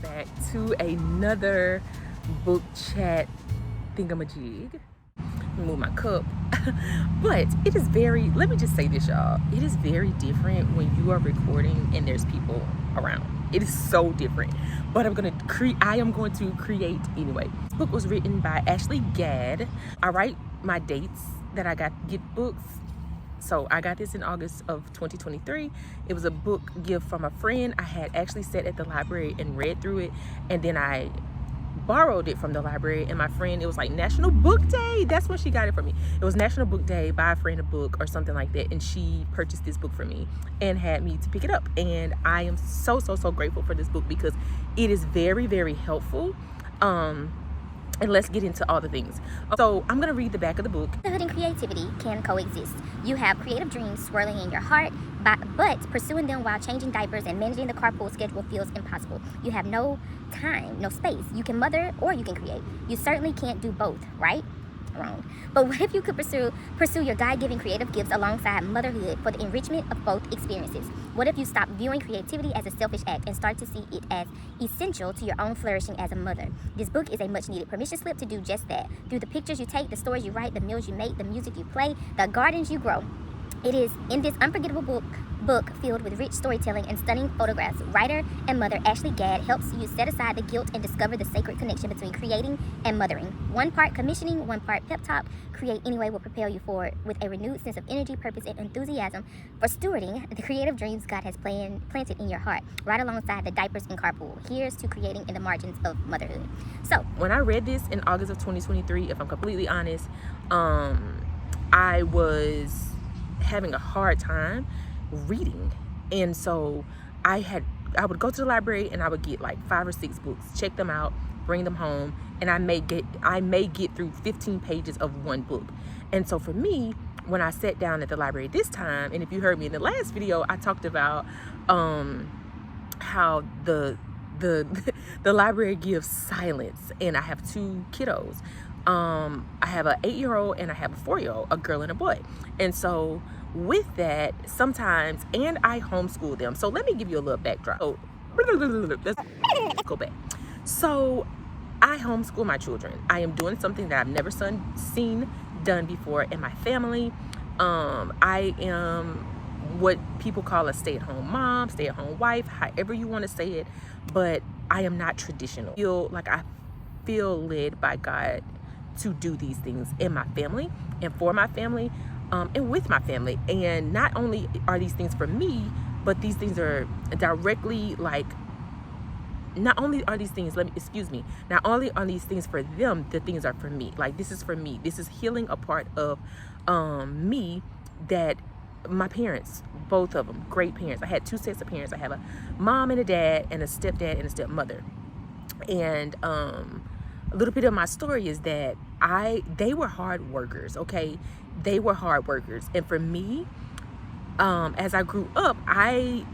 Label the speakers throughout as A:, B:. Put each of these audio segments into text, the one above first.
A: back to another book chat thingamajig. Move my cup. But it is very, let me just say this, y'all, it is very different when you are recording and there's people around. It is so different, but I am going to create anyway. This book was written by Ashley Gadd. I write my dates that I get books. So I got this in August of 2023. It was a book gift from a friend. I had actually sat at the library and read through it, and then I borrowed it from the library, and my friend, it was like National Book Day. That's when she got it for me. It was National Book Day, buy a friend a book or something like that, and she purchased this book for me and had me to pick it up. And I am so grateful for this book because it is very helpful. And let's get into all the things. So I'm gonna read the back of the book.
B: Motherhood and creativity can coexist. You have creative dreams swirling in your heart, but pursuing them while changing diapers and managing the carpool schedule feels impossible. You have no time, no space. You can mother or you can create. You certainly can't do both, right? Wrong. But what if you could pursue your God-given creative gifts alongside motherhood for the enrichment of both experiences? What if you stop viewing creativity as a selfish act and start to see it as essential to your own flourishing as a mother? This book is a much-needed permission slip to do just that. Through the pictures you take, the stories you write, the meals you make, the music you play, the gardens you grow. It is in this unforgettable book filled with rich storytelling and stunning photographs, writer and mother Ashley Gadd helps you set aside the guilt and discover the sacred connection between creating and mothering. One part commissioning, one part pep talk. Create Anyway will propel you forward with a renewed sense of energy, purpose, and enthusiasm for stewarding the creative dreams God has planted in your heart, right alongside the diapers and carpool. Here's to creating in the margins of motherhood. So,
A: when I read this in August of 2023, if I'm completely honest, I was having a hard time reading, and so I would go to the library and I would get like 5 or 6 books, check them out, bring them home, and I may get through 15 pages of one book. And so for me, when I sat down at the library this time, and if you heard me in the last video, I talked about how the library gives silence, and I have 2 kiddos. I have an 8-year-old and I have a 4-year-old, a girl and a boy. And so with that, sometimes, and I homeschool them. So let me give you a little backdrop. So let's go back. So I homeschool my children. I am doing something that I've never seen done before in my family. I am what people call a stay-at-home mom, stay-at-home wife, however you want to say it, but I am not traditional. I feel led by God to do these things in my family and for my family, and with my family. And not only are these things for me, but these things are directly not only are these things for them, the things are for me. Like, this is for me. This is healing a part of me that my parents, both of them, great parents. I had 2 sets of parents. I have a mom and a dad and a stepdad and a stepmother. And a little bit of my story is that they were hard workers, okay? They were hard workers. And for me, as I grew up, I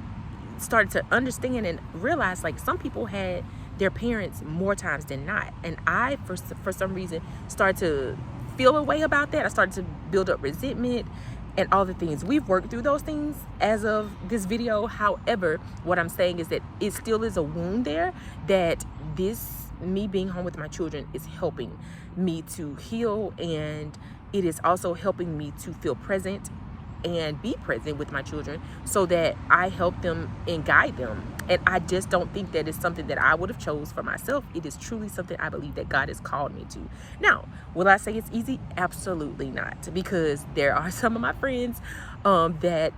A: started to understand and realize, like, some people had their parents more times than not. And I, for some reason, started to feel a way about that. I started to build up resentment and all the things. We've worked through those things as of this video. However, what I'm saying is that it still is a wound there, that me being home with my children is helping me to heal, and it is also helping me to feel present and be present with my children so that I help them and guide them. And I just don't think that it's something that I would have chose for myself. It is truly something I believe that God has called me to. Now, will I say it's easy? Absolutely not, because there are some of my friends that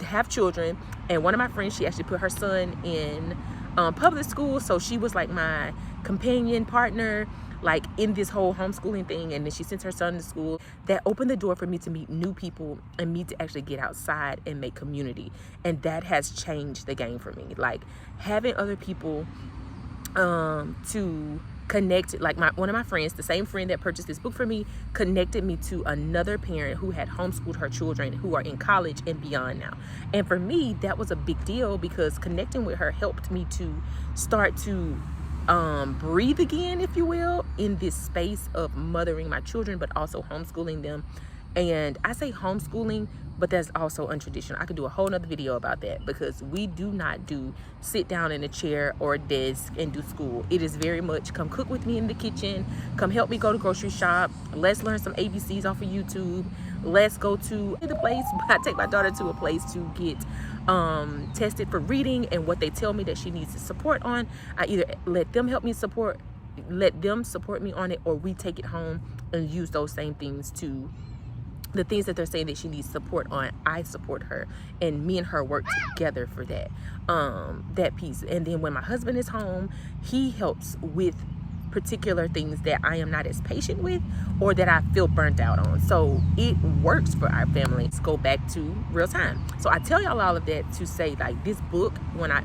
A: have children, and one of my friends, she actually put her son in public school, so she was like my companion partner, like, in this whole homeschooling thing. And then she sent her son to school. That opened the door for me to meet new people and me to actually get outside and make community. And that has changed the game for me. Like, having other people to connect, like one of my friends, the same friend that purchased this book for me, connected me to another parent who had homeschooled her children who are in college and beyond now. And for me, that was a big deal, because connecting with her helped me to start to breathe again, if you will, in this space of mothering my children, but also homeschooling them And I say homeschooling, but that's also untraditional. I could do a whole nother video about that, because we do not do sit down in a chair or a desk and do school. It is very much come cook with me in the kitchen, come help me go to grocery shop, let's learn some ABCs off of YouTube, let's go to the place. I take my daughter to a place to get tested for reading, and what they tell me that she needs support on, I either let them support me on it, or we take it home and use those same things to the things that they're saying that she needs support on. I support her, and me and her work together for that that piece. And then when my husband is home, he helps with particular things that I am not as patient with, or that I feel burnt out on. So it works for our family. Let's go back to real time. So I tell y'all all of that to say, like, this book, when I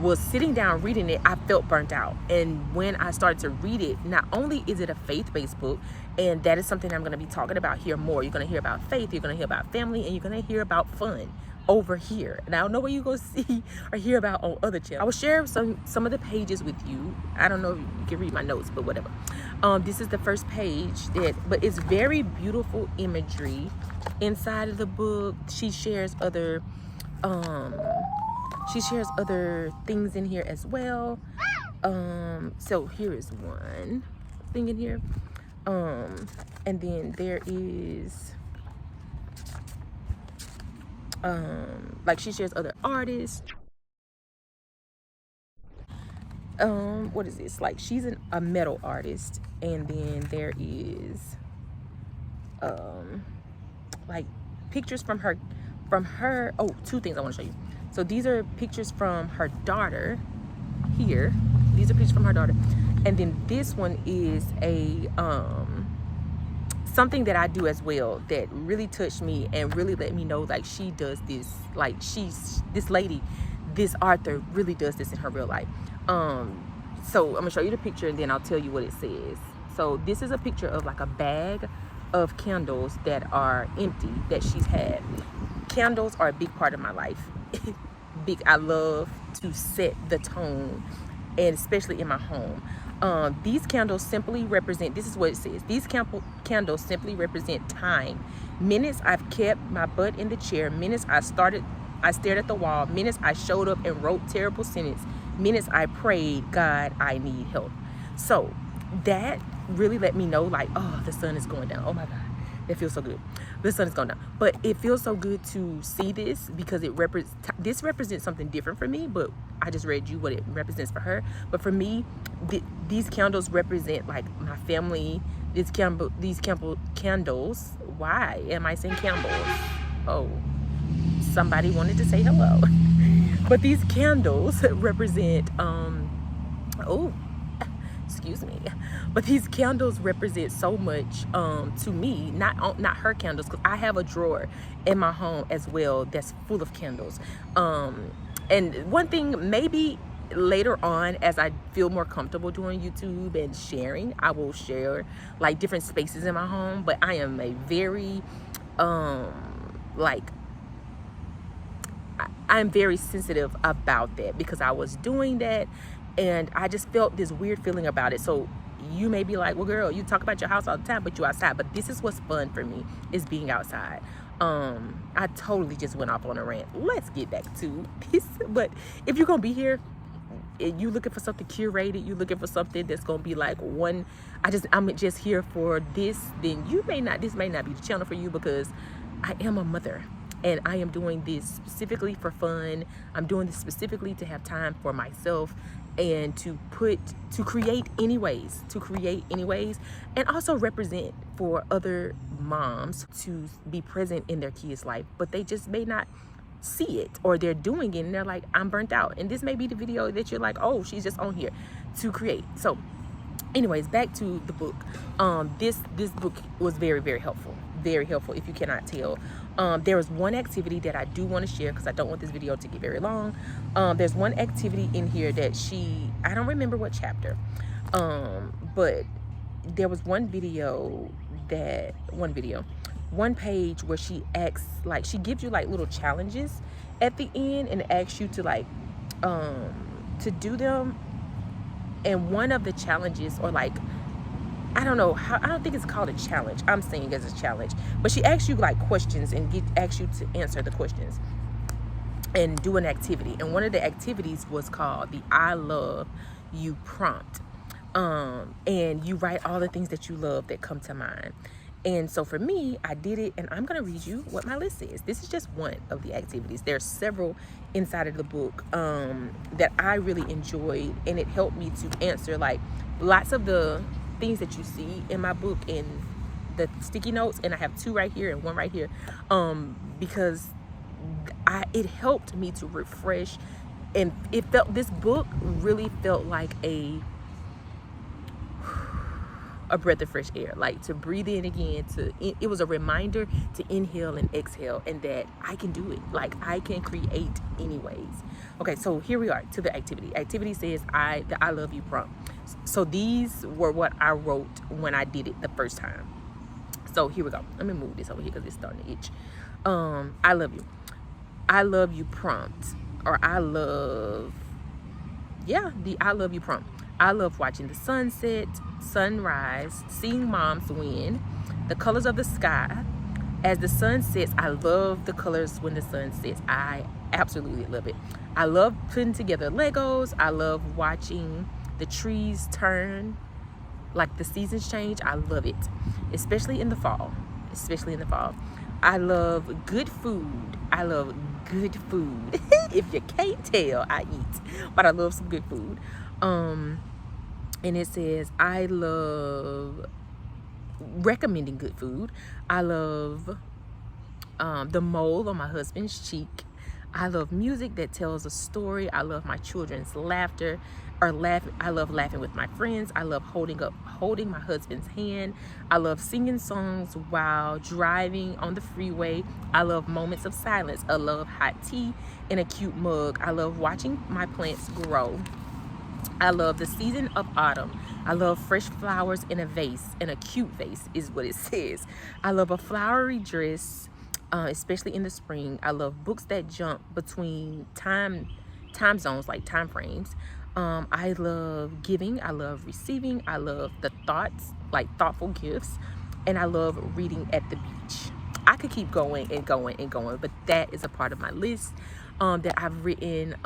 A: was sitting down reading it, I felt burnt out. And when I started to read it, not only is it a faith-based book, and that is something I'm going to be talking about here more. You're going to hear about faith, you're going to hear about family, and you're going to hear about fun over here. And I don't know what you're going to see or hear about on other channels. I will share some of the pages with you. I don't know if you can read my notes, but whatever. This is the first page, but it's very beautiful imagery inside of the book. She shares other things in here as well. So here is one thing in here. And then there is like she shares other artists. What is this? Like, she's a metal artist, and then there is like pictures from her. Oh, two things I want to show you. So these are pictures from her daughter here. These are pictures from her daughter. And then this one is a something that I do as well that really touched me and really let me know, like, she does this, like, this author really does this in her real life. So I'm gonna show you the picture, and then I'll tell you what it says. So this is a picture of like a bag of candles that are empty that she's had. Candles are a big part of my life. I love to set the tone, and especially in my home. These candles simply represent, this is what it says, these candles simply represent time. Minutes I've kept my butt in the chair, minutes I stared at the wall, minutes I showed up and wrote terrible sentences, minutes I prayed, God, I need help. So that really let me know, like, oh, the sun is going down. Oh my God, that feels so good. The sun is going down. But it feels so good to see this, because this represents something different for me, but I just read you what it represents for her. But for me, these candles represent like my family. These candles. Why am I saying candles? Oh, somebody wanted to say hello. But these candles represent oh, excuse me, but these candles represent so much to me. Not her candles, because I have a drawer in my home as well that's full of candles. And one thing, maybe later on, as I feel more comfortable doing YouTube and sharing, I will share like different spaces in my home. But I am a very I'm very sensitive about that, because I was doing that and I just felt this weird feeling about it. So you may be like, well, girl, you talk about your house all the time, but you outside. But this is what's fun for me, is being outside. I totally just went off on a rant. Let's get back to this. But if you're gonna be here and you looking for something curated, you looking for something that's gonna be like I'm just here for this, then this may not be the channel for you, because I am a mother. And I am doing this specifically for fun. I'm doing this specifically to have time for myself, and to create anyways, and also represent for other moms to be present in their kids' life, but they just may not see it, or they're doing it and they're like, I'm burnt out. And this may be the video that you're like, oh, she's just on here to create. So anyways, back to the book. This book was very, very helpful. Very helpful, if you cannot tell. There was one activity that I do want to share, because I don't want this video to get very long. There's one activity in here that I don't remember what chapter, but there was one page where she asks, like, she gives you like little challenges at the end and asks you to like to do them. And one of the challenges, or like, I don't know how, I don't think it's called a challenge. I'm saying as a challenge, but she asks you like questions and asks you to answer the questions and do an activity. And one of the activities was called the I love you prompt. And you write all the things that you love that come to mind. And so for me, I did it, and I'm going to read you what my list is. This is just one of the activities. There's several inside of the book that I really enjoyed, and it helped me to answer like lots of the things that you see in my book in the sticky notes. And I have two right here and one right here because it helped me to refresh, and this book really felt like a breath of fresh air, like to breathe in again, it was a reminder to inhale and exhale, and that I can do it, like I can create anyways. Okay, so here we are to the activity says the I love you prompt. So these were what I wrote when I did it the first time. So here we go. Let me move this over here because it's starting to itch. I love you prompt, or the I love you prompt. I love watching the sunset, sunrise, seeing moms win, the colors of the sky. As the sun sets, I love the colors when the sun sets. I absolutely love it. I love putting together Legos. I love watching the trees turn, like the seasons change. I love it, especially in the fall. I love good food. If you can't tell, I eat, but I love some good food. And it says, I love recommending good food. I love the mole on my husband's cheek. I love music that tells a story. I love my children's laughter. I love laughing with my friends. I love holding my husband's hand. I love singing songs while driving on the freeway. I love moments of silence. I love hot tea in a cute mug. I love watching my plants grow. I love the season of autumn. I love fresh flowers in a cute vase is what it says. I love a flowery dress, especially in the spring. I love books that jump between time zones, like time frames. I love giving. I love receiving. I love the thoughts, like thoughtful gifts. And I love reading at the beach. I could keep going and going and going, but that is a part of my list that I've written.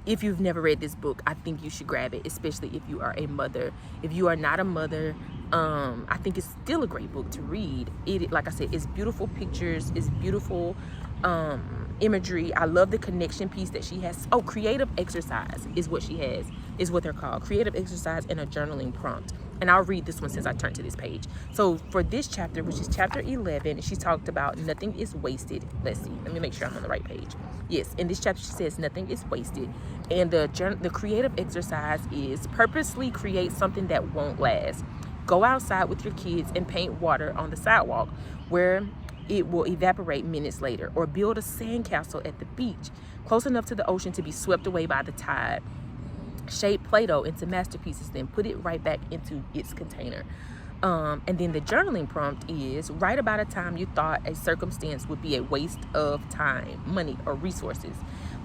A: If you've never read this book, I think you should grab it, especially if you are a mother. If you are not a mother, I think it's still a great book to read. It, like I said, it's beautiful pictures, it's beautiful imagery. I love the connection piece that she has. Oh, creative exercise is what she has, is what they're called. Creative exercise and a journaling prompt. And I'll read this one since I turned to this page. So for this chapter, which is chapter 11, she talked about nothing is wasted. Let's see. Let me make sure I'm on the right page. Yes, in this chapter, she says nothing is wasted. And the creative exercise is purposely create something that won't last. Go outside with your kids and paint water on the sidewalk where it will evaporate minutes later. Or build a sandcastle at the beach, close enough to the ocean to be swept away by the tide. Shape Play-Doh into masterpieces, then put it right back into its container. And then the journaling prompt is write about a time you thought a circumstance would be a waste of time, money, or resources.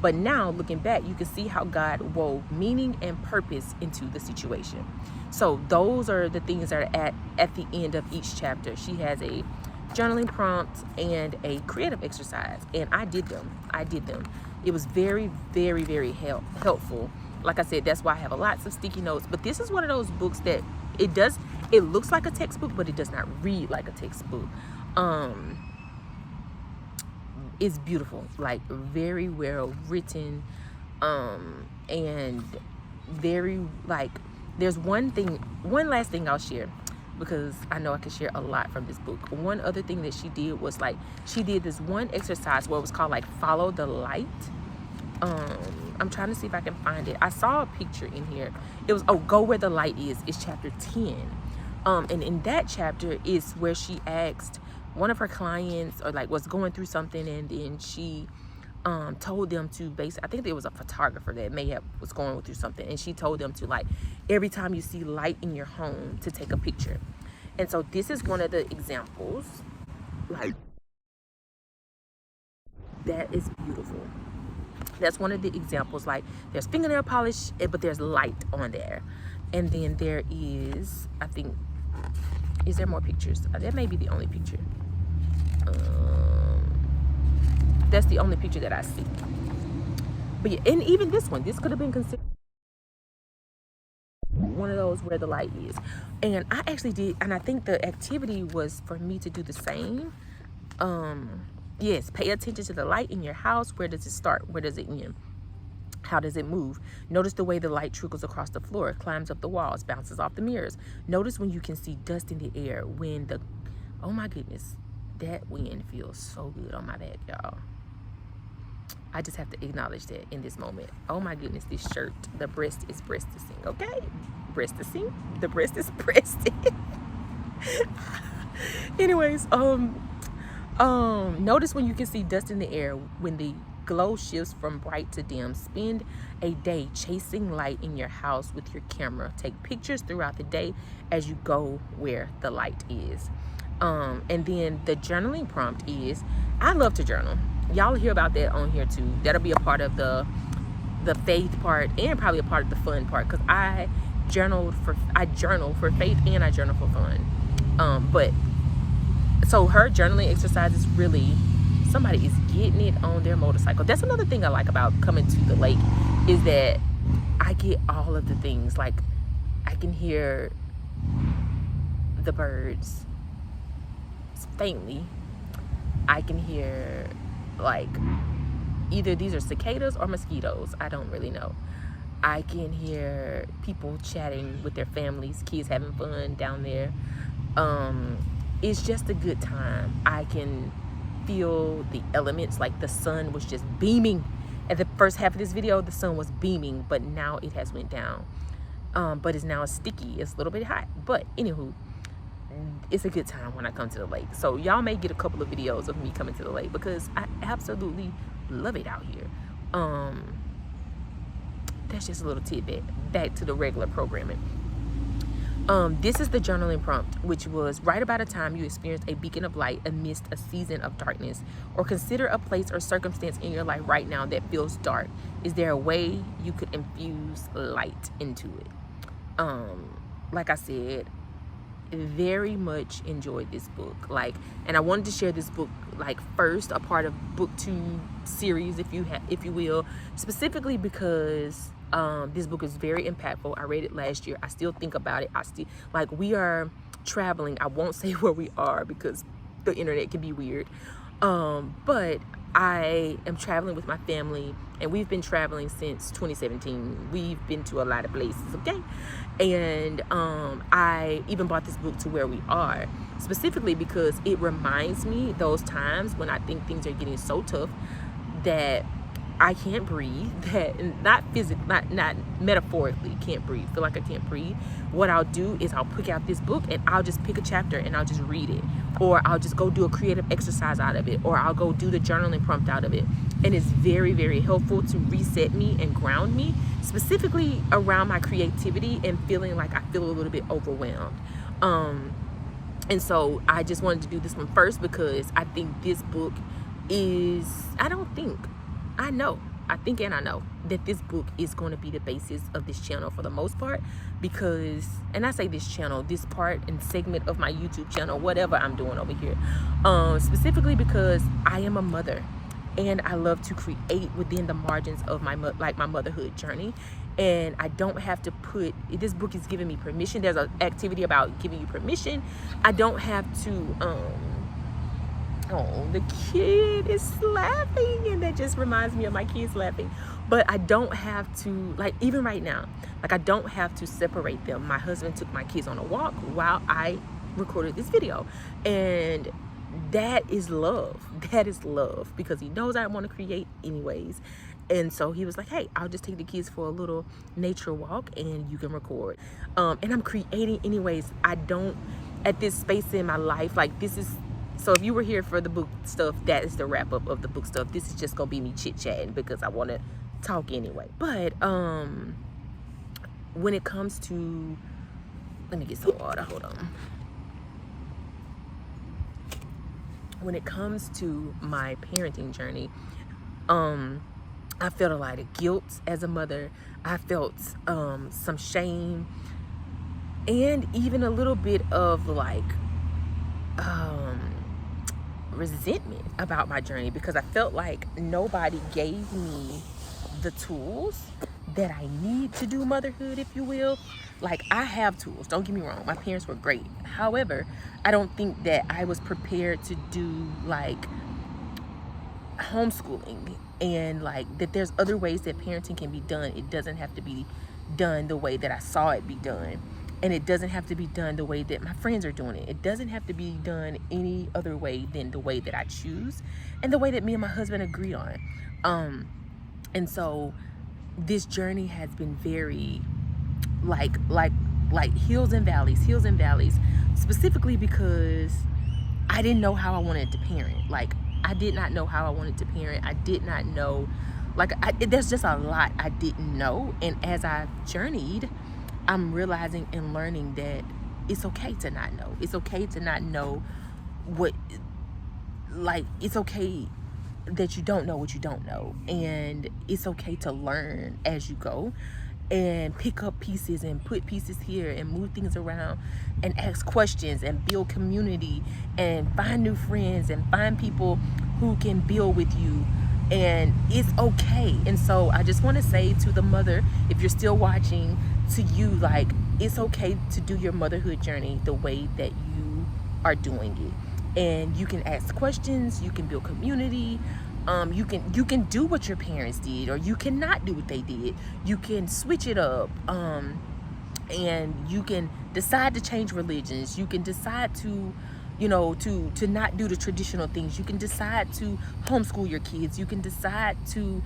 A: But now looking back, you can see how God wove meaning and purpose into the situation. So those are the things that are at the end of each chapter. She has a journaling prompt and a creative exercise, and I did them. It was very, very, very helpful. Like I said, that's why I have lots of sticky notes. But this is one of those books that it looks like a textbook, but it does not read like a textbook. It's beautiful, like very well written, and very like, there's one last thing I'll share, because I know I can share a lot from this book. One other thing that she did was like, she did this one exercise where it was called like follow the light. I'm trying to see if I can find it. I saw a picture in here. It was, go where the light is. It's chapter 10. And in that chapter is where she asked one of her clients, or like was going through something, and then she told them to I think there was a photographer that was going through something, and she told them to, like, every time you see light in your home, to take a picture. And so this is one of the examples. Like, that is beautiful. That's one of the examples. Like, there's fingernail polish, but there's light on there. And then there is, I think, is there more pictures? That may be the only picture. That's the only picture that I see. But yeah, and even this one, this could have been considered one of those where the light is. And I actually did, and I think the activity was for me to do the same. Yes, pay attention to the light in your house. Where does it start? Where does it end? How does it move? Notice the way the light trickles across the floor, climbs up the walls, bounces off the mirrors. Notice when you can see dust in the air, when the, oh my goodness, that wind feels so good on my back, y'all. I just have to acknowledge that in this moment. Oh my goodness, this shirt, the breast is breasting, okay? Breasting, the breast is breasting. Anyways, notice when you can see dust in the air, when the glow shifts from bright to dim. Spend a day chasing light in your house with your camera. Take pictures throughout the day as you go where the light is. And then the journaling prompt is, I love to journal. Y'all hear about that on here too. That'll be a part of the faith part, and probably a part of the fun part, because I journal for faith and I journal for fun. But so her journaling exercise is really, somebody is getting it on their motorcycle. That's another thing I like about coming to the lake, is that I get all of the things. Like, I can hear the birds faintly. I can hear, like, either these are cicadas or mosquitoes. I don't really know. I can hear people chatting with their families, kids having fun down there. It's just a good time. I can feel the elements, like the sun was just beaming. At the first half of this video, the sun was beaming, but now it has went down. But it's now sticky. It's a little bit hot. But anywho, it's a good time when I come to the lake. So y'all may get a couple of videos of me coming to the lake, because I absolutely love it out here. That's just a little tidbit. Back to the regular programming. This is the journaling prompt, which was, write about a time you experienced a beacon of light amidst a season of darkness, or consider a place or circumstance in your life right now that feels dark. Is there a way you could infuse light into it? Like I said, very much enjoyed this book. Like, and I wanted to share this book, like, first, a part of book 2 series, if you will, specifically because this book is very impactful. I read it last year. I still think about it. Like, we are traveling. I won't say where we are because the internet can be weird. But I am traveling with my family, and we've been traveling since 2017. We've been to a lot of places, okay? And I even brought this book to where we are, specifically because it reminds me those times when I think things are getting so tough that I can't breathe, that not physically, not metaphorically can't breathe, feel like I can't breathe. What I'll do is I'll pick out this book and I'll just pick a chapter and I'll just read it, or I'll just go do a creative exercise out of it, or I'll go do the journaling prompt out of it. And it's very, very helpful to reset me and ground me, specifically around my creativity and feeling like I feel a little bit overwhelmed. And so I just wanted to do this one first, because I think this book is, I know that this book is going to be the basis of this channel for the most part, because, and I say this channel, this part and segment of my YouTube channel, whatever I'm doing over here, specifically because I am a mother and I love to create within the margins of my motherhood journey. And I don't have to put, this book is giving me permission. There's an activity about giving you permission. I don't have to, oh, the kid is laughing, and that just reminds me of my kids laughing. But I don't have to, like, even right now, like, I don't have to separate them. My husband took my kids on a walk while I recorded this video, and that is love. That is love, because he knows I want to create anyways. And so he was like, hey, I'll just take the kids for a little nature walk and you can record. And I'm creating anyways. I don't, at this space in my life, like, this is, so if you were here for the book stuff, that is the wrap up of the book stuff. This is just gonna be me chit chatting because I want to talk anyway. But when it comes to, let me get some water, hold on. When it comes to my parenting journey, I felt a lot of guilt as a mother. I felt some shame, and even a little bit of like resentment about my journey, because I felt like nobody gave me the tools that I need to do motherhood, if you will. Like, I have tools, don't get me wrong, my parents were great. However, I don't think that I was prepared to do like homeschooling, and like that there's other ways that parenting can be done. It doesn't have to be done the way that I saw it be done, and it doesn't have to be done the way that my friends are doing it. It doesn't have to be done any other way than the way that I choose and the way that me and my husband agree on. And so this journey has been very like hills and valleys, specifically because I didn't know how I wanted to parent. Like, I did not know how I wanted to parent. I did not know, there's just a lot I didn't know. And as I've journeyed, I'm realizing and learning that it's okay to not know. It's okay to not know it's okay that you don't know what you don't know. And it's okay to learn as you go and pick up pieces and put pieces here and move things around and ask questions and build community and find new friends and find people who can build with you. And it's okay. And so I just want to say to the mother, if you're still watching, to you, like, it's okay to do your motherhood journey the way that you are doing it. And you can ask questions, you can build community. You can do what your parents did, or you cannot do what they did. You can switch it up, and you can decide to change religions. You can decide to, to not do the traditional things. You can decide to homeschool your kids. You can decide to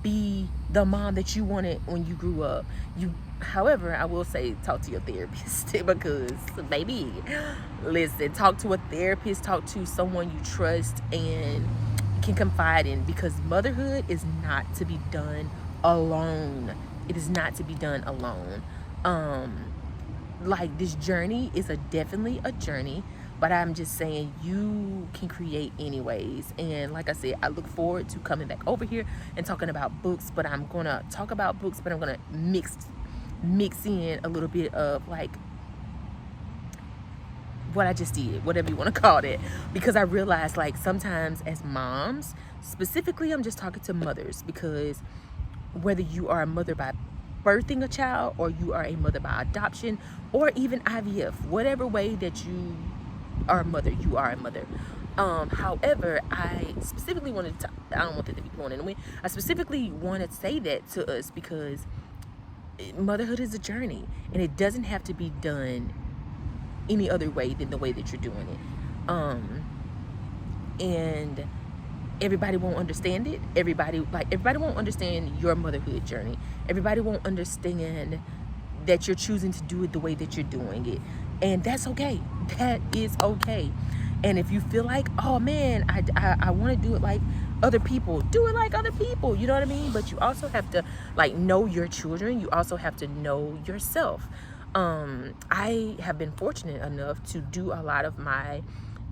A: be the mom that you wanted when you grew up. However, I will say, talk to your therapist, because baby, listen, talk to a therapist, talk to someone you trust and can confide in, because motherhood is not to be done alone. It is not to be done alone. Like, this journey is definitely a journey, but I'm just saying you can create anyways. And like I said, I look forward to coming back over here and talking about books, but I'm gonna talk about books, but I'm gonna mix in a little bit of like what I just did, whatever you want to call it, because I realized, like, sometimes as moms, specifically, I'm just talking to mothers, because whether you are a mother by birthing a child, or you are a mother by adoption, or even IVF, whatever way that you are a mother, you are a mother. However, I specifically wanted to, I don't want it to be going anyway, I specifically want to say that to us, because motherhood is a journey, and it doesn't have to be done any other way than the way that you're doing it. And everybody won't understand it. Everybody won't understand your motherhood journey. Everybody won't understand that you're choosing to do it the way that you're doing it. And that's okay. That is okay. And if you feel like, oh man, I want to do it like other people, do it like other people, you know what I mean? But you also have to, like, know your children. You also have to know yourself. I have been fortunate enough to do a lot of my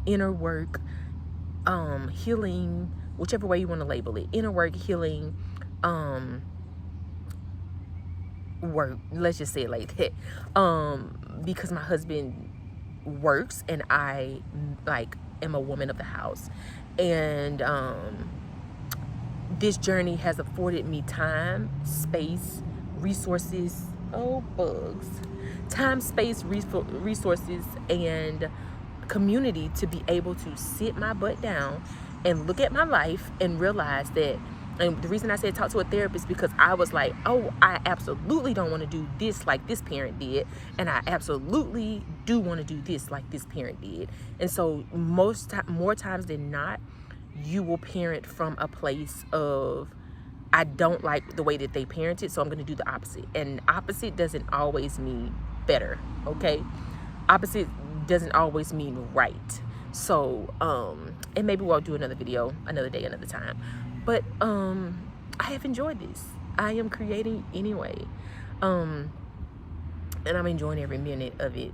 A: inner work, healing, whichever way you want to label it, inner work, healing, work, let's just say it like that, because my husband works and I, like, am a woman of the house. And this journey has afforded me time, space, resources, time, space, resources, and community to be able to sit my butt down and look at my life and realize that. And the reason I said talk to a therapist, because I was like, oh, I absolutely don't want to do this like this parent did, and I absolutely do want to do this like this parent did. And so more times than not, you will parent from a place of, I don't like the way that they parented, so I'm going to do the opposite. And opposite doesn't always mean better, okay? Opposite doesn't always mean right. So, and maybe we'll do another video, another day, another time. But I have enjoyed this. I am creating anyway. And I'm enjoying every minute of it,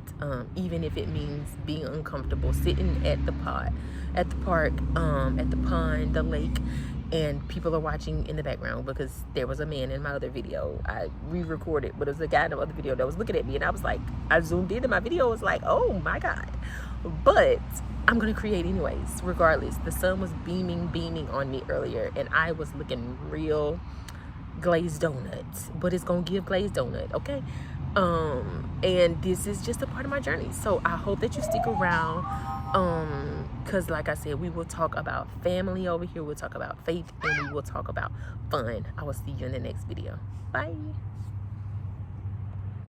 A: even if it means being uncomfortable, sitting at the park, at the pond, the lake, and people are watching in the background because there was a man in my other video. I re-recorded, but it was a guy in the other video that was looking at me, and I was like, I zoomed in and my video was like, oh my God. But I'm gonna create anyways, regardless. The sun was beaming on me earlier, and I was looking real glazed donuts, but it's gonna give glazed donut, okay? And this is just a part of my journey, so I hope that you stick around, because like I said, we will talk about family over here, we'll talk about faith, and we will talk about fun. I will see you in the next video. Bye.